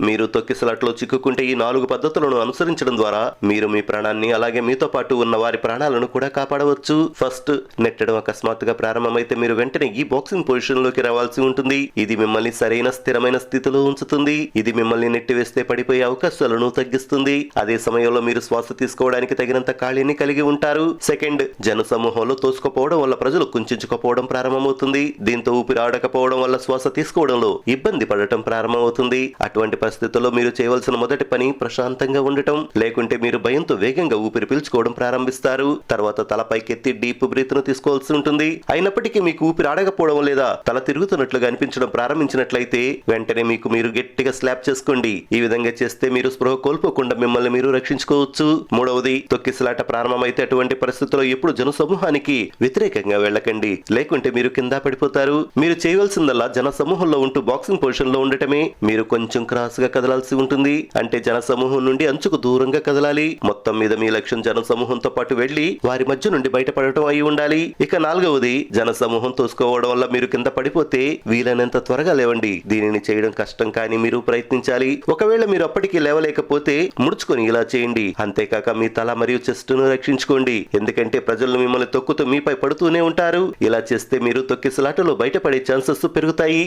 మీరు తొక్కిసలాట్లో చిక్కుకుంటే ఈ 4 పద్ధతులను అనుసరించడం ద్వారా మీరు మీ ప్రాణాన్ని అలాగే మీతో పాటు ఉన్న వారి ప్రాణాలను కూడా కాపాడవచ్చు. ఫస్ట్, నెట్టడం అకస్మాత్తుగా ప్రారంభమైతే మీరు వెంటనే ఈ బాక్సింగ్ పొజిషన్ లోకి రావాల్సి ఉంటుంది. ఇది మిమ్మల్ని సరైన స్థిరమైన స్థితిలో ఉంచుతుంది. ఇది మిమ్మల్ని నెట్టివేస్తే పడిపోయే అవకాశాలను తగ్గిస్తుంది. అదే సమయంలో మీరు శ్వాస తీసుకోవడానికి తగినంత ఖాళీని కలిగి ఉంటారు. సెకండ్, జన సమూహంలో తోసుకుపోవడం వల్ల ప్రజలు కుంచుకుపోవడం ప్రారంభమవుతుంది. దీంతో ఊపిరి ఆడకపోవడం వల్ల శ్వాస తీసుకోవడంలో ఇబ్బంది పడటం ప్రారంభమవుతుంది. అటువంటి పరిస్థితుల్లో మీరు చేయవలసిన మొదటి పని ప్రశాంతంగా ఉండటం. లేకుంటే మీరు భయంతో వేగంగా ఊపిరి పీల్చుకోవడం ప్రారంభిస్తారు. తర్వాత తల పైకెత్తి డీప్ బ్రీత్ ను తీసుకోవాల్సి ఉంటుంది. అయినప్పటికీ మీకు ఊపిరి ఆడకపోవడం లేదా తల తిరుగుతున్నట్లుగా అనిపించడం ప్రారంభించినట్లయితే వెంటనే మీకు మీరు గట్టిగా స్లాప్ చేసుకోండి. ఈ విధంగా చేస్తే మీరు స్పృహ కోల్పోకుండా మిమ్మల్ని మీరు రక్షించుకోవచ్చు. మూడవది, తొక్కిసలాట ప్రారంభమైతే అటువంటి పరిస్థితుల్లో ఎప్పుడు జన సమూహానికి వ్యతిరేకంగా వెళ్ళకండి. లేకుంటే మీరు కింద పడిపోతారు. మీరు చేయవలసిందల్లా జన సమూహంలో ఉంటూ బాక్సింగ్ పొజిషన్ లో ఉండటమే. మీరు కొంచెం క్రాస్ గా కదలాల్సి ఉంటుంది. అంటే జన సమూహం నుండి అంచుకు దూరంగా కదలాలి. మొత్తం మీద మీ లక్ష్యం జన సమూహంతో పాటు వెళ్లి వారి మధ్య నుండి బయటపడటం అయి ఉండాలి. ఇక నాలుగవది, జన సమూహం తోసుకోవడం వల్ల మీరు కింద పడిపోతే వీలైనంత త్వరగా లేవండి. దీనిని చేయడం కష్టం, కానీ మీరు ప్రయత్నించాలి. ఒకవేళ మీరు అప్పటికి లేవలేకపోతే ముడుచుకొని ఇలా చేయండి. అంతేకాక మీ తల మరియు చెస్ట్ ను రక్షించుకోండి. ఎందుకంటే ప్రజలు మిమ్మల్ని తొక్కుతూ మీపై పడుతూనే ఉంటారు. ఇలా చేస్తే మీరు తొక్కిసలాటలో బయటపడే ఛాన్సెస్ పెరుగుతాయి.